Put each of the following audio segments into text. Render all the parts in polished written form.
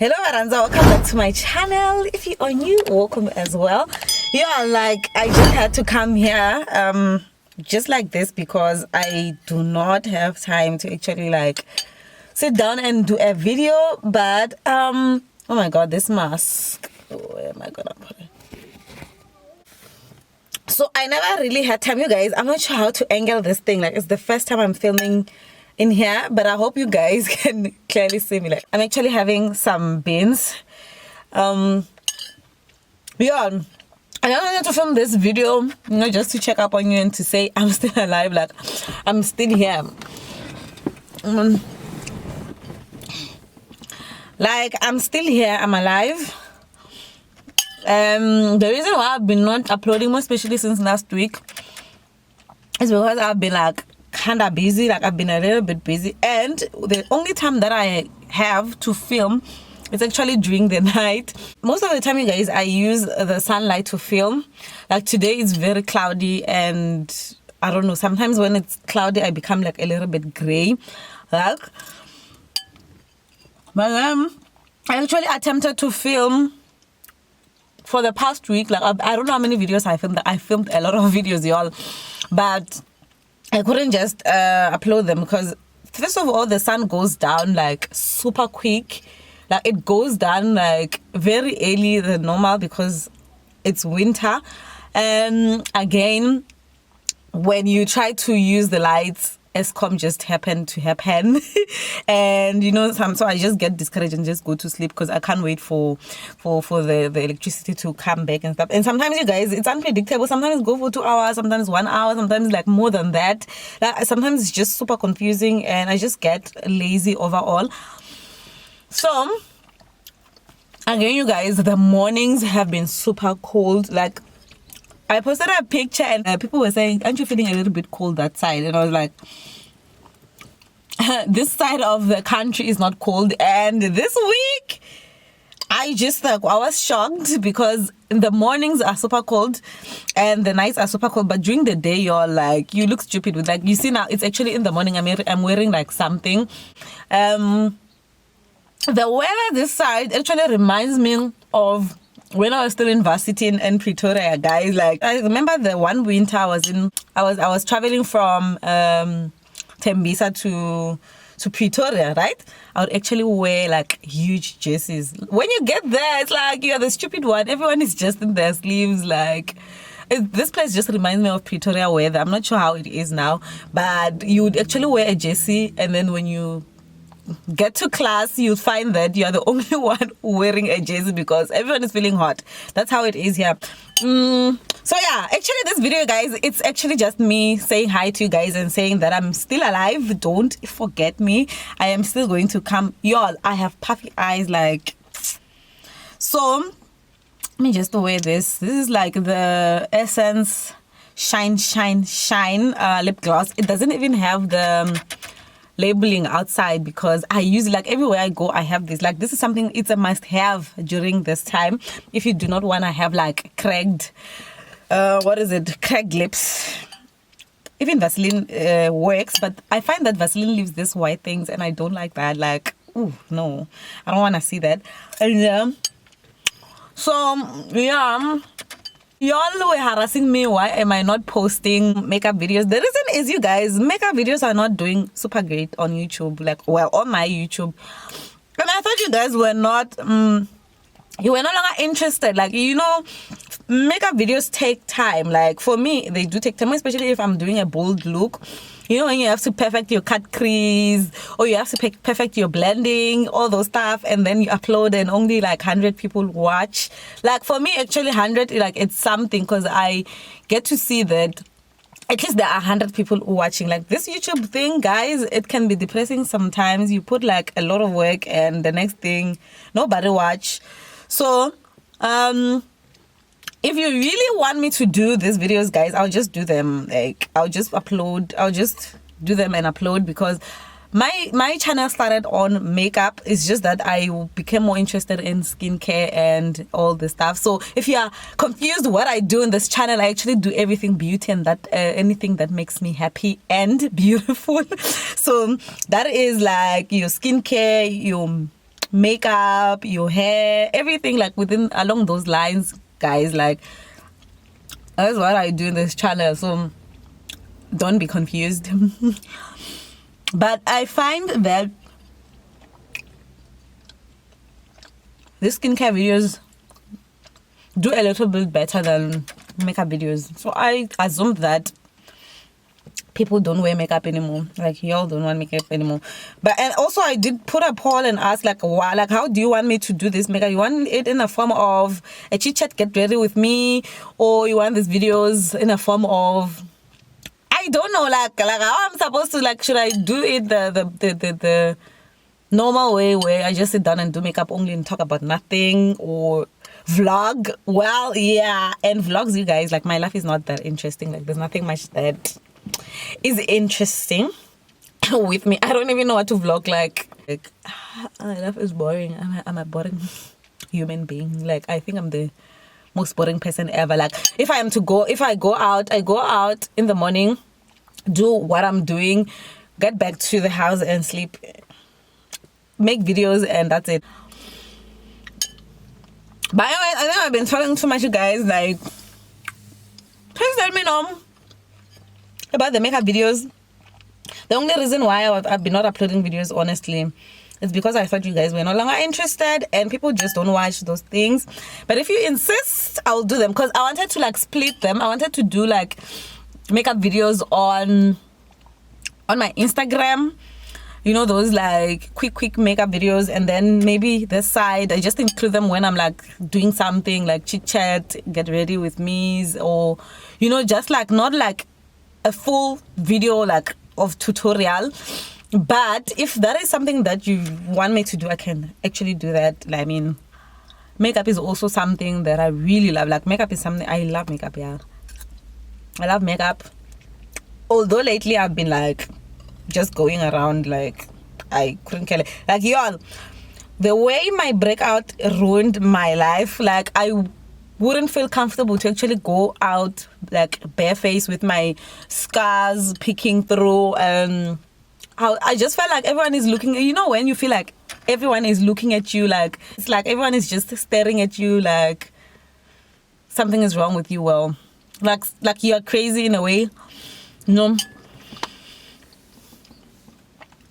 Hello Varhandziwa, welcome back to my channel. If you are new, welcome as well. Yeah, like I just had to come here just like this because I do not have time to actually like sit down and do a video. But oh my god, this mask, where am I gonna put it? So I never really had time, you guys. I'm not sure how to angle this thing. Like, it's the first time I'm filming in here, but I hope you guys can clearly see me. Like, I'm actually having some beans. Yeah, I wanted to film this video, just to check up on you and to say I'm still alive. Like, I'm still here. Like, I'm still here. I'm alive. The reason why I've been not uploading more, especially since last week, is because I've been like kinda busy. Like, I've been a little bit busy, and the only time that I have to film is actually during the night. Most of the time, you guys, I use the sunlight to film. Like, today it's very cloudy, and I don't know, sometimes when it's cloudy I become like a little bit gray, like. But I actually attempted to film for the past week. Like, I don't know how many videos I filmed. I filmed a lot of videos, y'all, but I couldn't just upload them because, first of all, the sun goes down like super quick. Like, it goes down like very early than normal because it's winter. And again, when you try to use the lights, ESCOM just happened to happen. And so I just get discouraged and just go to sleep because I can't wait for the electricity to come back and stuff. And sometimes, you guys, it's unpredictable. Sometimes go for 2 hours, sometimes 1 hour, sometimes like more than that. Like, sometimes it's just super confusing and I just get lazy overall. So again, you guys, the mornings have been super cold. Like, I posted a picture and people were saying, aren't you feeling a little bit cold that side? And I was like, this side of the country is not cold. And this week, I was shocked because the mornings are super cold and the nights are super cold. But during the day, you're like, you look stupid with, like, you see now, it's actually in the morning, I'm wearing like something. The weather this side actually reminds me of when I was still in varsity in Pretoria, guys. Like, I remember the one winter I was traveling from Tembisa to Pretoria, right? I would actually wear like huge jerseys. When you get there, it's like you're the stupid one. Everyone is just in their sleeves. Like, this place just reminds me of Pretoria weather. I'm not sure how it is now, but you would actually wear a jersey, and then when you get to class, you find that you are the only one wearing a jersey because everyone is feeling hot. That's how it is here. So yeah, actually this video, guys, it's actually just me saying hi to you guys and saying that I'm still alive. Don't forget me. I am still going to come. Y'all, I have puffy eyes, like. So let me just wear this. This is like the Essence Shine lip gloss. It doesn't even have the labeling outside because I use it like everywhere I go. I have this. Like, this is something, it's a must have during this time if you do not want to have like cracked cracked lips. Even Vaseline works, but I find that Vaseline leaves these white things and I don't like that. Like, oh no, I don't want to see that. And so yeah, y'all were harassing me. Why am I not posting makeup videos? The reason is, you guys, makeup videos are not doing super great on YouTube. Like, well, on my YouTube. And I thought you guys were not, you were no longer interested. Like, makeup videos take time. Like, for me, they do take time, especially if I'm doing a bold look. When you have to perfect your cut crease, or you have to perfect your blending, all those stuff, and then you upload and only like 100 people watch. Like, for me, actually 100, like, it's something because I get to see that at least there are 100 people watching. Like, this YouTube thing, guys, it can be depressing sometimes. You put like a lot of work and the next thing, nobody watch. So, if you really want me to do these videos, guys, I'll just do them. Like, I'll just do them and upload because my channel started on makeup. It's just that I became more interested in skincare and all this stuff. So if you are confused what I do in this channel, I actually do everything beauty and that anything that makes me happy and beautiful. So that is like your skincare, your makeup, your hair, everything like within along those lines, guys. Like that's what I do in this channel, so don't be confused. But I find that these skincare videos do a little bit better than makeup videos. So I assumed that people don't wear makeup anymore. Like y'all don't want makeup anymore. But and also I did put a poll and ask like, why, like how do you want me to do this makeup? You want it in a form of a chit chat, get ready with me, or you want these videos in a form of, I don't know, like how I'm supposed to, like, should I do it the normal way where I just sit down and do makeup only and talk about nothing, or vlog? Well, yeah, and vlogs, you guys, like my life is not that interesting. Like there's nothing much that is interesting with me. I don't even know what to vlog like my life is boring. I'm a boring human being. Like I think I'm the most boring person ever. Like if I go out in the morning, do what I'm doing, get back to the house and sleep, make videos, and that's it. But anyway, I think I've been talking too much, you guys. Like please let me know about the makeup videos. The only reason why I've been not uploading videos, honestly, is because I thought you guys were no longer interested and people just don't watch those things. But if you insist, I'll do them, because I wanted to like split them. I wanted to do like makeup videos on my Instagram, you know, those like quick makeup videos, and then maybe this side I just include them when I'm like doing something like chit chat, get ready with me, or you know, just like not like a full video like of tutorial. But if that is something that you want me to do, I can actually do that. I mean, makeup is also something that I really love. Like makeup is something I love. Makeup, yeah, I love makeup. Although lately I've been like just going around like I couldn't care. Like y'all, the way my breakout ruined my life, like I wouldn't feel comfortable to actually go out like barefaced with my scars peeking through, and I just felt like everyone is looking, you know, when you feel like everyone is looking at you, like it's like everyone is just staring at you like something is wrong with you. Well, like you're crazy in a way. No,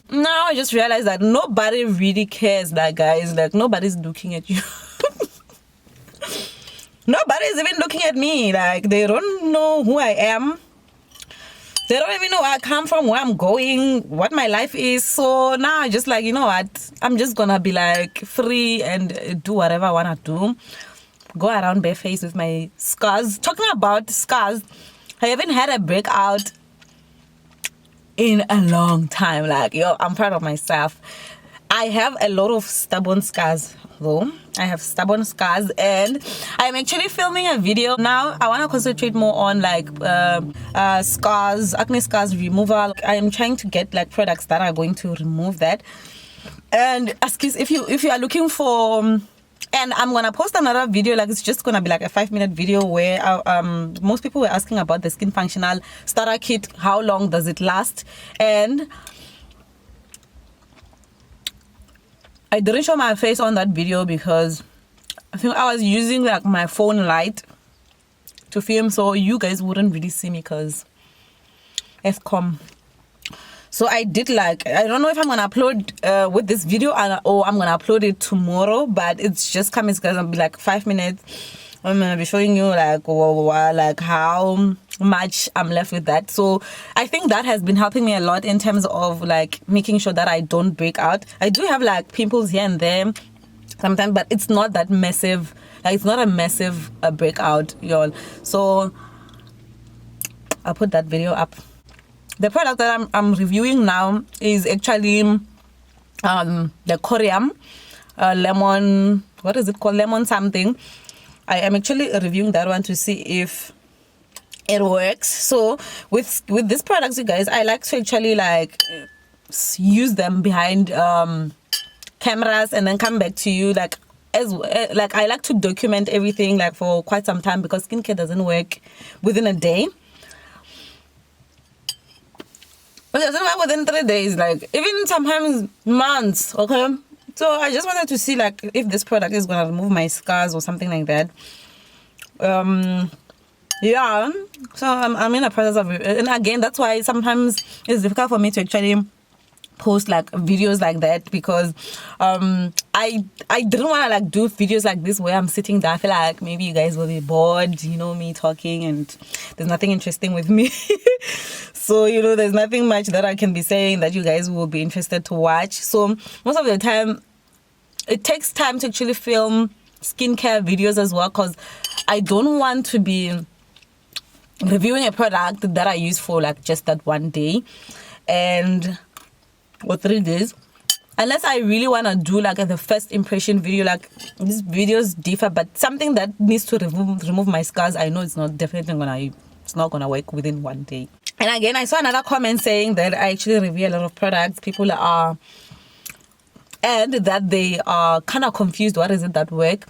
now I just realized that nobody really cares, like guys, like nobody's looking at you. Nobody's even looking at me. Like they don't know who I am. They don't even know where I come from, where I'm going, what my life is. So now I just like, you know what, I'm just gonna be like free and do whatever I wanna do. Go around barefaced with my scars. Talking about scars, I haven't had a breakout in a long time. Like, yo, I'm proud of myself. I have a lot of stubborn scars though. I have stubborn scars, and I'm actually filming a video now. I want to concentrate more on like scars, acne scars removal. I am trying to get like products that are going to remove that. And excuse, if you are looking for, and I'm gonna post another video, like it's just gonna be like a 5-minute video where most people were asking about the Skin Functional starter kit. How long does it last? And I didn't show my face on that video because I think I was using like my phone light to film, so you guys wouldn't really see me because Fcom. So I did like, I don't know if I'm gonna upload with this video or I'm gonna upload it tomorrow, but it's just coming. It's gonna be like 5 minutes. I'm gonna be showing you like how much I'm left with that. So I think that has been helping me a lot in terms of like making sure that I don't break out. I do have like pimples here and there sometimes, but it's not that massive. Like it's not a massive breakout, y'all. So I'll put that video up. The product that I'm reviewing now is actually the Corium lemon, what is it called, lemon something. I am actually reviewing that one to see if it works. So with these products, you guys, I like to actually like use them behind cameras and then come back to you like like I like to document everything like for quite some time, because skincare doesn't work within a day. But it doesn't work within 3 days, like even sometimes months, okay? So I just wanted to see like if this product is gonna remove my scars or something like that. Yeah, so I'm in a process of, and again, that's why sometimes it's difficult for me to actually post like videos like that, because I didn't want to like do videos like this where I'm sitting there. I feel like maybe you guys will be bored, you know, me talking, and there's nothing interesting with me. So, you know, there's nothing much that I can be saying that you guys will be interested to watch. So most of the time it takes time to actually film skincare videos as well, because I don't want to be reviewing a product that I use for like just that one day and or 3 days, unless I really want to do like the first impression video. Like these videos differ, but something that needs to remove my scars, I know it's not gonna work within 1 day. And again, I saw another comment saying that I actually review a lot of products. People are, and that they are kind of confused. What is it that work?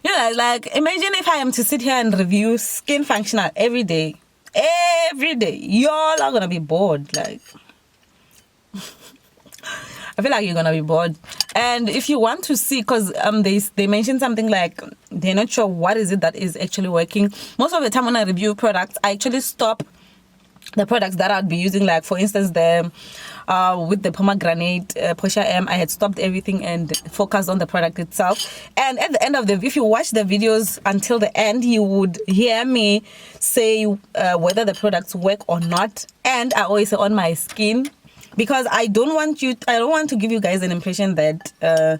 You know, like imagine if I am to sit here and review Skin Functional every day, y'all are gonna be bored. Like, I feel like you're gonna be bored. And if you want to see, because they mentioned something like they're not sure what is it that is actually working. Most of the time when I review products, I actually stop the products that I'd be using. Like for instance, the with the pomegranate Posha M, I had stopped everything and focused on the product itself. And at the end of if you watch the videos until the end, you would hear me say whether the products work or not. And I always say on my skin, because I don't want to give you guys an impression that I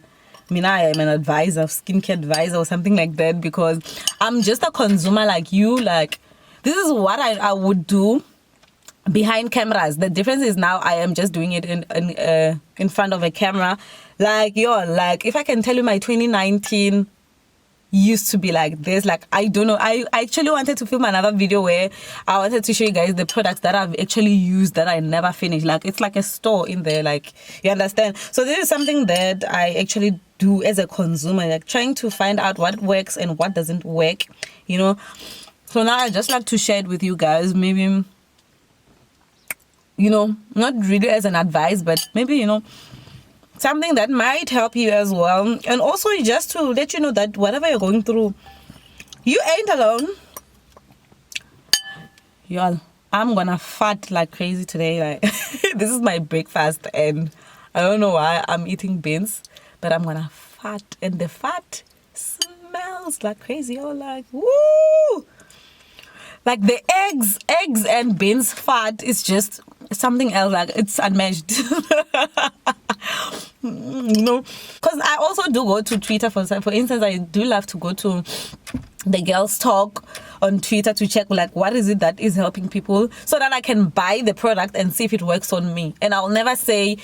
am an advisor, skincare advisor or something like that, because I'm just a consumer like you. Like, this is what I would do behind cameras. The difference is now I am just doing it in front of a camera. Like, like if I can tell you my 2019 used to be like this, like I don't know. I actually wanted to film another video where I wanted to show you guys the products that I've actually used that I never finished. Like, it's like a store in there, like, you understand? So this is something that I actually do as a consumer, like trying to find out what works and what doesn't work, you know. So now I just like to share it with you guys, maybe, you know, not really as an advice, but maybe, you know, something that might help you as well. And also just to let you know that whatever you're going through, you ain't alone. Y'all, I'm gonna fart like crazy today. Like, this is my breakfast and I don't know why I'm eating beans, but I'm gonna fart, and the fart smells like crazy. Oh, like, woo! Like the eggs and beans fart is just something else. Like, it's unmatched. You know, because I also do go to Twitter for instance. I do love to go to the girls talk on Twitter to check like what is it that is helping people, so that I can buy the product and see if it works on me. And I'll never say,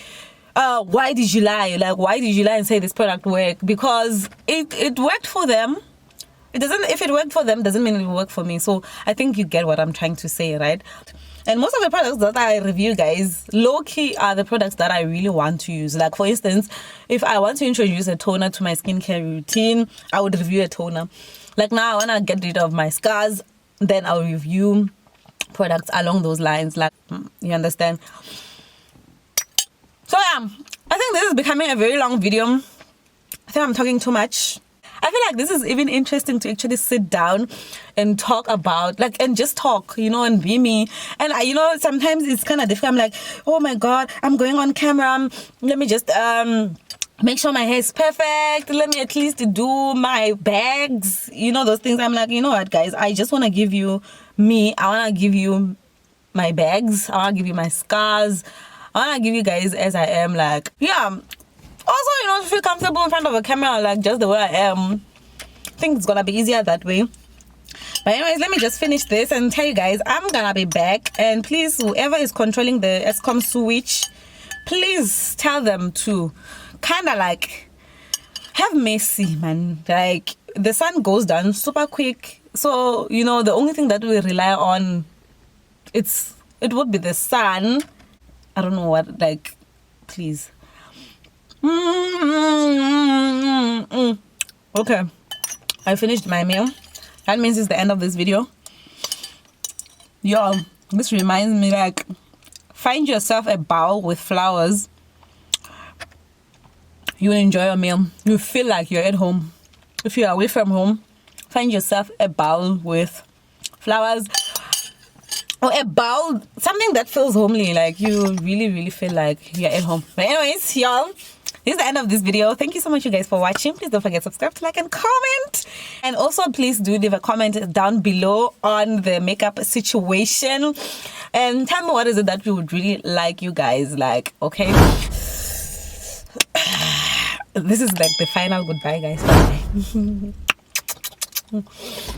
why did you lie? Like, why did you lie and say this product worked? Because it worked for them. It doesn't, if it worked for them, doesn't mean it will work for me. So I think you get what I'm trying to say, right? And most of the products that I review, guys, low-key are the products that I really want to use. Like, for instance, if I want to introduce a toner to my skincare routine, I would review a toner. Like, now I want to get rid of my scars, then I'll review products along those lines. Like, you understand? So yeah, I think this is becoming a very long video. I think I'm talking too much. I feel like this is even interesting to actually sit down and talk about, like, and just talk, you know, and be me. And I, you know, sometimes it's kind of difficult. I'm like, oh my God, I'm going on camera. Let me just make sure my hair is perfect. Let me at least do my bags, you know, those things. I'm like, you know what, guys, I just want to give you me. I want to give you my bags. I want to give you my scars. I want to give you guys as I am. Like, yeah. Also, you know, to feel comfortable in front of a camera, like just the way I am. I think it's gonna be easier that way. But anyways, let me just finish this and tell you guys I'm gonna be back. And please, whoever is controlling the ESCOM switch, please tell them to kind of like have mercy, man. Like, the sun goes down super quick, so you know the only thing that we rely on, it would be the sun. I don't know what, like, please. Okay, I finished my meal. That means it's the end of this video. Y'all, this reminds me, like, find yourself a bowl with flowers you enjoy your meal, you feel like you're at home. If you're away from home, find yourself a bowl with flowers or a bowl, something that feels homely, like you really feel like you're at home. But anyways, y'all, this is the end of this video. Thank you so much, you guys, for watching. Please don't forget to subscribe, to like, and comment. And also, please do leave a comment down below on the makeup situation. And tell me what is it that you would really like, you guys. Like, okay. This is like the final goodbye, guys. Bye.